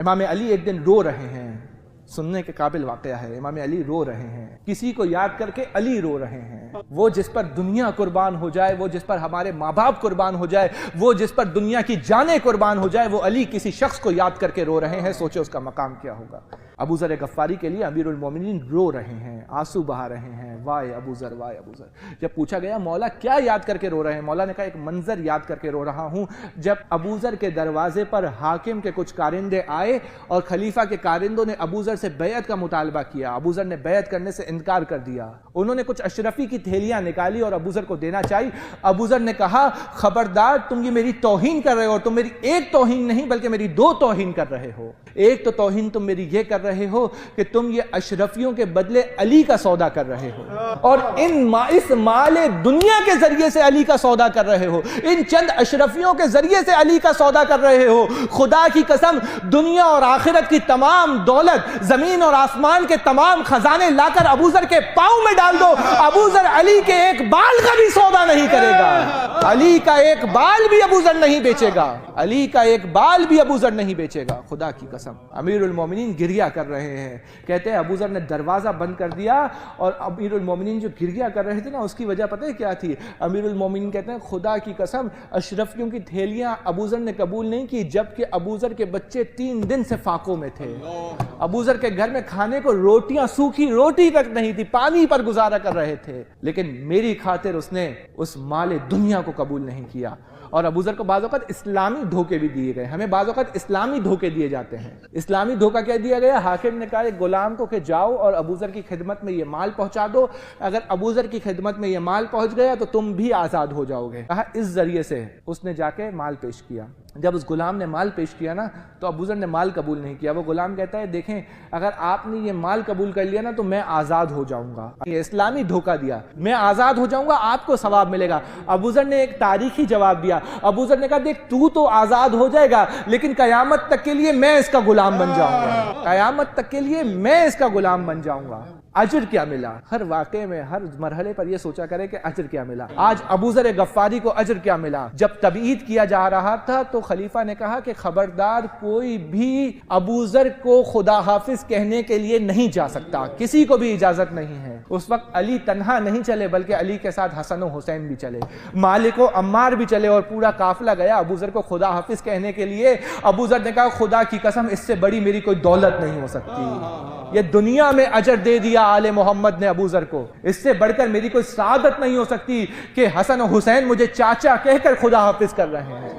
امام علی ایک دن رو رہے ہیں، سننے کے قابل واقعہ ہے. امام علی رو رہے ہیں، کسی کو یاد کر کے علی رو رہے ہیں. وہ جس پر دنیا قربان ہو جائے، وہ جس پر ہمارے ماں باپ قربان ہو جائے، وہ جس پر دنیا کی جانیں قربان ہو جائے، وہ علی کسی شخص کو یاد کر کے رو رہے ہیں. سوچے اس کا مقام کیا ہوگا. ابو ذر غفاری کے لیے امیر المومنین رو رہے ہیں، آنسو بہا رہے ہیں. وائے ابو ذر، وائے ابو ذر. جب پوچھا گیا مولا کیا یاد کر کے رو رہے ہیں، مولا نے کہا ایک منظر یاد کر کے رو رہا ہوں. جب ابو ذر کے دروازے پر حاکم کے کچھ کارندے آئے اور خلیفہ کے کارندوں نے ابو ذر سے بیعت کا مطالبہ کیا، ابو ذر نے بیعت کرنے سے انکار کر دیا. انہوں نے کچھ اشرفی کی تھیلیاں نکالی اور ابو ذر کو دینا چاہی. ابو ذر نے کہا خبردار، تم یہ میری توہین کر رہے ہو. تم میری ایک توہین نہیں بلکہ میری دو توہین کر رہے ہو. ایک تو توہین تم میری یہ کر رہے ہو کہ تم یہ اشرفیوں کے بدلے علی کا سودا کر رہے ہو، اور اس مال دنیا کے ذریعے سے علی کا سودا کر رہے ہو، ان چند اشرفیوں کے ذریعے سے علی کا سودا کر رہے ہو. خدا کی قسم دنیا اور آخرت کی تمام دولت، زمین اور آسمان کے تمام خزانے لا کر ابو ذر کے پاؤں میں ڈال دو، ابو ذر علی کے ایک بال کا بھی سودا نہیں کرے گا. علی کا ایک بال بھی ابو ذر نہیں بیچے گا. علی کا ایک بال بھی ابو ذر نہیں بیچے گا. خدا کی قسم. امیر المومنین گریہ کر رہے ہیں. کہتے ہیں ابو ذر نے دروازہ بند کر دیا، اور امیر المومنین جو گریہ کر رہے تھے نا، اس کی وجہ پتہ ہے کیا تھی؟ امیر المومنین کہتے ہیں خدا کی قسم اشرفیوں کی تھیلیاں ابو ذر نے قبول نہیں کی، جبکہ ابو ذر کے بچے 3 دن سے فاقوں میں تھے. ابو ذر کے گھر میں کھانے کو روٹیاں، سوکھی روٹی تک نہیں تھی، پانی پر گزارا کر رہے تھے. لیکن میری خاطر اس نے اس مال دنیا کو قبول نہیں کیا. اور ابو ذر کو بعض اوقات اسلامی دھوکے بھی دیے گئے. ہمیں بعض اوقات اسلامی دھوکے دیے جاتے ہیں. اسلامی دھوکہ کیا دیا گیا؟ حاکم نے کہا ایک غلام کو کہ جاؤ اور ابو ذر کی خدمت میں یہ مال پہنچا دو، اگر ابو ذر کی خدمت میں یہ مال پہنچ گیا تو تم بھی آزاد ہو جاؤ گے. کہا اس ذریعے سے. اس نے جا کے مال پیش کیا. جب اس غلام نے مال پیش کیا نا، تو ابو ذر نے مال قبول نہیں کیا. وہ غلام کہتا ہے دیکھیں اگر آپ نے یہ مال قبول کر لیا نا تو میں آزاد ہو جاؤں گا. یہ اسلامی دھوکہ دیا، میں آزاد ہو جاؤں گا، آپ کو ثواب ملے گا. ابو ذر نے ایک تاریخی جواب دیا. ابو ذر نے کہا دیکھ تو آزاد ہو جائے گا، لیکن قیامت تک کے لیے میں اس کا غلام بن جاؤں گا. قیامت تک کے لیے میں اس کا غلام بن جاؤں گا. اجر کیا ملا؟ ہر واقعے میں، ہر مرحلے پر یہ سوچا کرے کہ اجر کیا ملا. آج ابو ذر غفاری کو اجر کیا ملا؟ جب تبعید کیا جا رہا تھا تو خلیفہ نے کہا کہ خبردار کوئی بھی ابو ذر کو خدا حافظ کہنے کے لیے نہیں جا سکتا، کسی کو بھی اجازت نہیں ہے. اس وقت علی تنہا نہیں چلے بلکہ علی کے ساتھ حسن و حسین بھی چلے، مالک و عمار بھی چلے، اور پورا قافلہ گیا ابو ذر کو خدا حافظ کہنے کے لیے. ابو ذر نے کہا خدا کی قسم اس سے بڑی میری کوئی دولت نہیں ہو سکتی. یہ دنیا میں اجر دے دیا آل محمد نے ابو ذر کو، اس سے بڑھ کر میری کوئی سعادت نہیں ہو سکتی کہ حسن و حسین مجھے چاچا کہہ کر خدا حافظ کر رہے ہیں.